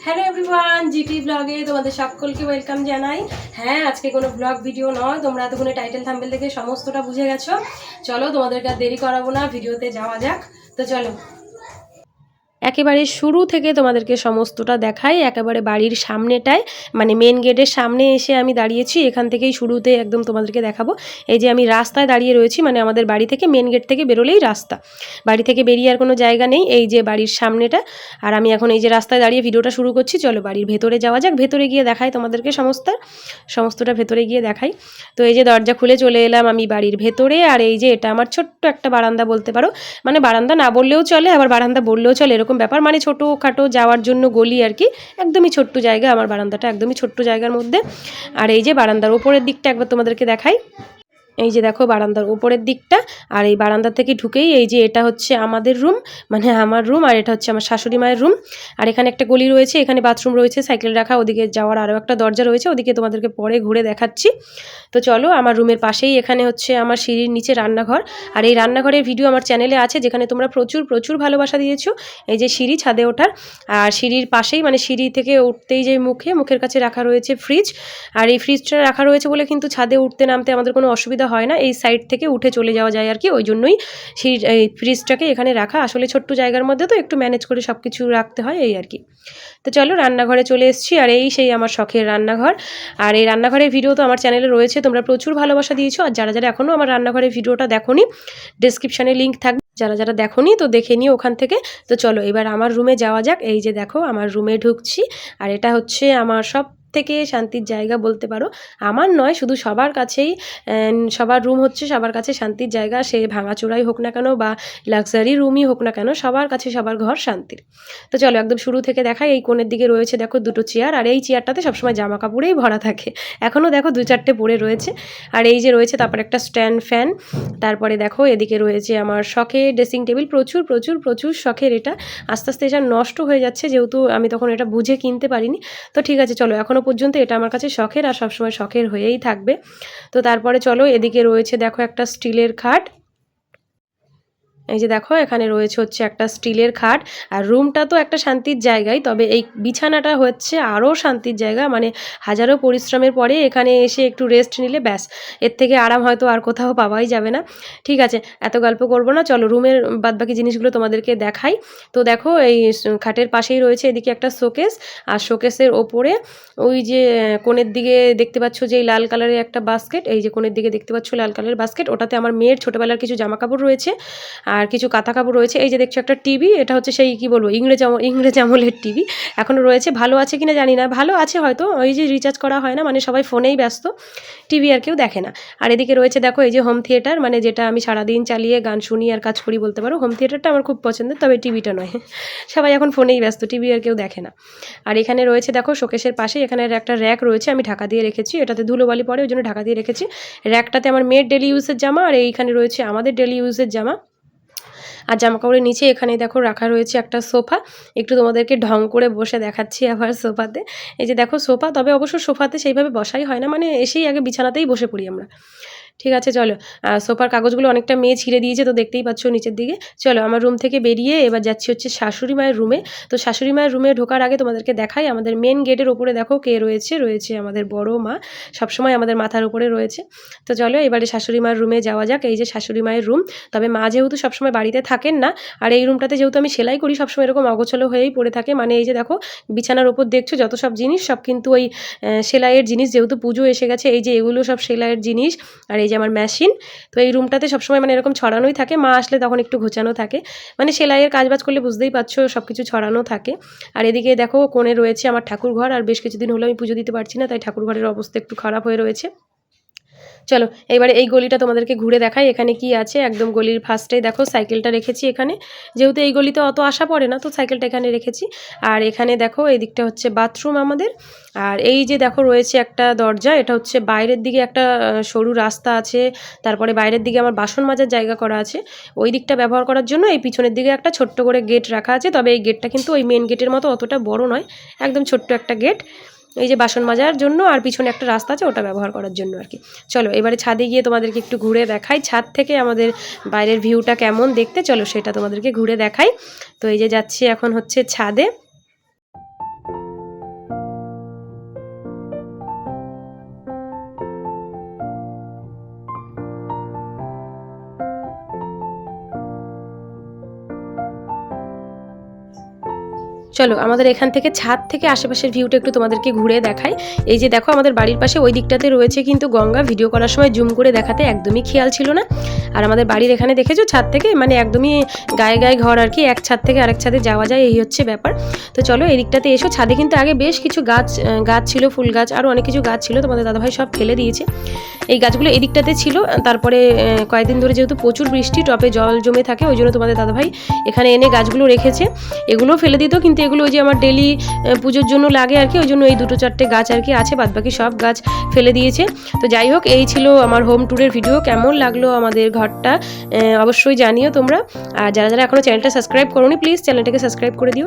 Hello everyone, GT ব্লগে তোমাদের সকলকে ওয়েলকাম জানাই। হ্যাঁ, আজকে কোনো ব্লগ ভিডিও নয়, তোমরা এতক্ষণে টাইটেল থাম্বনেল থেকে সমস্তটা বুঝে গেছো। চলো, তোমাদেরকে আর দেরি করাবো না, ভিডিওতে যাওয়া যাক। তো চলো, একেবারে শুরু থেকে তোমাদেরকে সমস্তটা দেখাই। একেবারে বাড়ির সামনেটায়, মানে মেন গেটের সামনে এসে আমি দাঁড়িয়েছি। এখান থেকেই শুরুতে একদম তোমাদেরকে দেখাবো। এই যে আমি রাস্তায় দাঁড়িয়ে রয়েছি, মানে আমাদের বাড়ি থেকে মেন গেট থেকে বেরোলেই রাস্তা, বাড়ি থেকে বেরিয়ে আর কোনো জায়গা নেই। এই যে বাড়ির সামনেটা, আর আমি এখন এই যে রাস্তায় দাঁড়িয়ে ভিডিওটা শুরু করছি। চলো বাড়ির ভেতরে যাওয়া যাক, ভেতরে গিয়ে দেখাই তোমাদেরকে সমস্তটা ভেতরে গিয়ে দেখাই। তো এই যে দরজা খুলে চলে এলাম আমি বাড়ির ভেতরে। আর এই যে এটা আমার ছোট্ট একটা বারান্দা বলতে পারো, মানে বারান্দা না বললেও চলে, আবার বারান্দা বললেও চলে, এরকম ব্যাপার। মানে ছোটোখাটো যাওয়ার জন্য গলি আর কি, একদমই ছোট্ট জায়গা আমার বারান্দাটা, একদমই ছোট্ট জায়গার মধ্যে। আর এই যে বারান্দার ওপরের দিকটা একবার তোমাদেরকে দেখাই। এই যে দেখো বারান্দার উপরের দিকটা, আর এই বারান্দা থেকে ঢুকেই এই যে এটা হচ্ছে আমাদের রুম, মানে আমার রুম, আর এটা হচ্ছে আমার শাশুড়ি মায়ের রুম। আর এখানে একটা গলি রয়েছে, এখানে বাথরুম রয়েছে, সাইকেল রাখা, ওদিকে যাওয়ার আরও একটা দরজা রয়েছে, ওদিকে তোমাদেরকে পরে ঘুরে দেখাচ্ছি। তো চলো, আমার রুমের পাশেই এখানে হচ্ছে আমার সিঁড়ির নিচে রান্নাঘর। আর এই রান্নাঘরের ভিডিও আমার চ্যানেলে আছে, যেখানে তোমরা প্রচুর প্রচুর ভালোবাসা দিয়েছো। এই যে সিঁড়ি, ছাদে ওঠার, আর সিঁড়ির পাশেই, মানে সিঁড়ি থেকে উঠতেই যে মুখের কাছে রাখা রয়েছে ফ্রিজ। আর এই ফ্রিজটা রাখা রয়েছে বলে কিন্তু ছাদে উঠতে নামতে আমাদের কোনো অসুবিধা হয় না, এই সাইড থেকে উঠে চলে যাওয়া যায় আর কি, ওই জন্যই এই ফ্রিজটাকে এখানে রাখা। আসলে ছোট্ট জায়গার মধ্যে তো একটু ম্যানেজ করে সব কিছু রাখতে হয়, এই আর কি। তো চলো, রান্নাঘরে চলে এসেছি, আর এই সেই আমার শখের রান্নাঘর। আর এই রান্নাঘরের ভিডিও তো আমার চ্যানেলে রয়েছে, তোমরা প্রচুর ভালোবাসা দিয়েছো। আর যারা যারা এখনও আমার রান্নাঘরের ভিডিওটা দেখোনি, ডেসক্রিপশানে লিঙ্ক থাকবে, যারা যারা দেখোনি তো দেখে নিও ওখান থেকে। তো চলো এবার আমার রুমে যাওয়া যাক। এই যে দেখো আমার রুমে ঢুকছি, আর এটা হচ্ছে আমার সব থেকে শান্তির জায়গা বলতে পারো। আমার নয়, শুধু সবার কাছেই, সবার রুম হচ্ছে সবার কাছে শান্তির জায়গা। সে ভাঙাচোরাই হোক না কেন বা লাক্সারি রুমই হোক না কেন, সবার কাছে সবার ঘর শান্তির। তো চলো একদম শুরু থেকে দেখাই। এই কোণের দিকে রয়েছে দেখো দুটো চেয়ার, আর এই চেয়ারটাতে সবসময় জামা কাপড়েই ভরা থাকে, এখনও দেখো 2-4টে পড়ে রয়েছে। আর এই যে রয়েছে তারপর একটা স্ট্যান্ড ফ্যান। তারপরে দেখো এদিকে রয়েছে আমার শখের ড্রেসিং টেবিল, প্রচুর প্রচুর প্রচুর শখের এটা। আস্তে আস্তে এটা নষ্ট হয়ে যাচ্ছে, যেহেতু আমি তখন এটা বুঝে কিনতে পারিনি। তো ঠিক আছে, চলো এখনও পর্যন্ত এটা আমার কাছে শখের, আর সবসময় শখের হয়েই থাকবে। তো তারপরে চলো এদিকে রয়েছে দেখো একটা স্টিলের খাট। এই যে দেখো এখানে রয়েছে হচ্ছে একটা স্টিলের খাট। আর রুমটা তো একটা শান্তির জায়গায়, তবে এই বিছানাটা হচ্ছে আরও শান্তির জায়গা। মানে হাজারো পরিশ্রমের পরে এখানে এসে একটু রেস্ট নিলে ব্যাস, এর থেকে আরাম হয়তো আর কোথাও পাওয়াই যাবে না। ঠিক আছে, এত গল্প করবো না, চলো রুমের বাদবাকি জিনিসগুলো তোমাদেরকে দেখাই। তো দেখো এই খাটের পাশেই রয়েছে এদিকে একটা শোকেস, আর শোকেসের ওপরে ওই যে কোণের দিকে দেখতে পাচ্ছ যে এই লাল কালারের একটা বাস্কেট, এই যে কোণের দিকে দেখতে পাচ্ছ লাল কালারের বাস্কেট, ওটাতে আমার মেয়ের ছোটোবেলার কিছু জামা কাপড় রয়েছে, আর কিছু কাঁথা কাপড় রয়েছে। এই যে দেখছো একটা টিভি, এটা হচ্ছে সেই কি বলবো ইংরেজ আমলের টিভি, এখনও রয়েছে। ভালো আছে কিনা জানি না, ভালো আছে হয়তো, ওই যে রিচার্জ করা হয় না, মানে সবাই ফোনেই ব্যস্ত, টিভি আর কেউ দেখে না। আর এদিকে রয়েছে দেখো এই যে হোম থিয়েটার, মানে যেটা আমি সারাদিন চালিয়ে গান শুনি আর কাজ করি বলতে পারো। হোম থিয়েটারটা আমার খুব পছন্দের, তবে টিভিটা নয়, সবাই এখন ফোনেই ব্যস্ত, টিভি আর কেউ দেখে না। আর এখানে রয়েছে দেখো শোকেসের পাশে এখানে একটা র্যাক রয়েছে, আমি ঢাকা দিয়ে রেখেছি, এটাতে ধুলোবালি পড়ে ওই জন্য ঢাকা দিয়ে রেখেছি। র্যাকটাতে আমার মেয়ের ডেলি ইউজের জামা, আর এইখানে রয়েছে আমাদের ডেলি ইউজের জামা। আর জামাকাপড়ের নিচে এখানে দেখো রাখা রয়েছে একটা সোফা, একটু তোমাদেরকে ঢং করে বসে দেখাচ্ছি আবার সোফাতে। এই যে দেখো সোফা, তবে অবশ্য সোফাতে সেইভাবে বসাই হয় না, মানে এসেই আগে বিছানাতেই বসে পড়ি আমরা। ঠিক আছে চলো, সোফার কাগজগুলো অনেকটা মেয়ে ছিঁড়ে দিয়েছে, তো দেখতেই পাচ্ছ নিচের দিকে। চলো আমার রুম থেকে বেরিয়ে এবার যাচ্ছি হচ্ছে শাশুড়ি মায়ের রুমে। তো শাশুড়ি মায়ের রুমে ঢোকার আগে তোমাদেরকে দেখাই, আমাদের মেন গেটের ওপরে দেখো কে রয়েছে আমাদের বড় মা, সবসময় আমাদের মাথার উপরে রয়েছে। তো চলো এবারে শাশুড়ি মায়ের রুমে যাওয়া যাক। এই যে শাশুড়ি মায়ের রুম, তবে মা যেহেতু সবসময় বাড়িতে থাকেন না, আর এই রুমটাতে যেহেতু আমি সেলাই করি, সবসময় এরকম অগোছলো হয়েই পড়ে থাকে। মানে এই যে দেখো বিছানার ওপর দেখছো যত সব জিনিস, সব কিন্তু ওই সেলাইয়ের জিনিস, যেহেতু পুজো এসে গেছে, এই যে এগুলো সব সেলাইয়ের জিনিস। আর এই যে আমার মেশিন, তো এই রুমটাতে সবসময় মানে এরকম ছড়ানোই থাকে, মা আসলে তখন একটু ঘোচানো থাকে, মানে সেলাইয়ের কাজবাজ করলে বুঝতেই পারছো সব কিছু ছড়ানো থাকে। আর এদিকে দেখো কোণে রয়েছে আমার ঠাকুর ঘর, আর বেশ কিছুদিন হলো আমি পুজো দিতে পারছি না, তাই ঠাকুর ঘরের অবস্থা একটু খারাপ হয়ে রয়েছে। চলো এবারে এই গলিটা তোমাদেরকে ঘুরে দেখাই, এখানে কি আছে। একদম গলির ফার্স্টেই দেখো সাইকেলটা রেখেছি এখানে, যেহেতু এই গলিতে অত আসা পড়ে না, তো সাইকেলটা এখানে রেখেছি। আর এখানে দেখো এই দিকটা হচ্ছে বাথরুম আমাদের। আর এই যে দেখো রয়েছে একটা দরজা, এটা হচ্ছে বাইরের দিকে একটা সরু রাস্তা আছে, তারপরে বাইরের দিকে আমার বাসন মাজার জায়গা করা আছে, ওই দিকটা ব্যবহার করার জন্য এই পিছনের দিকে একটা ছোট্ট করে গেট রাখা আছে। তবে এই গেটটা কিন্তু ওই মেন গেটের মতো অতটা বড় নয়, একদম ছোট্ট একটা গেট, এই যে বাসন মাজার জন্য, আর পিছনে একটা রাস্তা আছে ওটা ব্যবহার করার জন্য আর কি। চলো এবারে ছাদে গিয়ে তোমাদেরকে একটু ঘুরে দেখাই, ছাদ থেকে আমাদের বাইরের ভিউটা কেমন দেখতে, চলো সেটা তোমাদেরকে ঘুরে দেখাই। তো এই যে যাচ্ছি এখন হচ্ছে ছাদে। চলো আমাদের এখান থেকে ছাদ থেকে আশেপাশের ভিউটা একটু তোমাদেরকে ঘুরে দেখাই। এই যে দেখো আমাদের বাড়ির পাশে ওই দিকটাতে রয়েছে কিন্তু গঙ্গা। ভিডিও করার সময় জুম করে দেখাতে একদমই খেয়াল ছিল না। আর আমাদের বাড়ির এখানে দেখেছো ছাদ থেকে মানে একদমই গায়ে গায়ে ঘর আর কি, এক ছাদ থেকে আরেক ছাদে যাওয়া যায়, এই হচ্ছে ব্যাপার। তো চলো এই দিকটাতে এসো। ছাদে কিন্তু আগে বেশ কিছু গাছ ছিল, ফুল গাছ আরও অনেক কিছু গাছ ছিল, তোমাদের দাদাভাই সব ফেলে দিয়েছে। এই গাছগুলো এই দিকটাতে ছিল, তারপরে কয়েকদিন ধরে যেহেতু প্রচুর বৃষ্টি, টপে জল জমে থাকে, ওই জন্য তোমাদের দাদাভাই এখানে এনে গাছগুলো রেখেছে। এগুলোও ফেলে দিত, কিন্তু এগুলো ওই যে আমার ডেলি পুজোর জন্য লাগে আর কি, ওই জন্য এই 2-4টে গাছ আর কি আছে, বাদবাকি সব গাছ ফেলে দিয়েছে। তো যাই হোক, এই ছিল আমার হোম ট্যুরের ভিডিও। কেমন লাগলো আমাদের ঘরটা অবশ্যই জানিও তোমরা। আর যারা যারা এখনও চ্যানেলটা সাবস্ক্রাইব করোনি প্লিজ চ্যানেলটাকে সাবস্ক্রাইব করে দিও।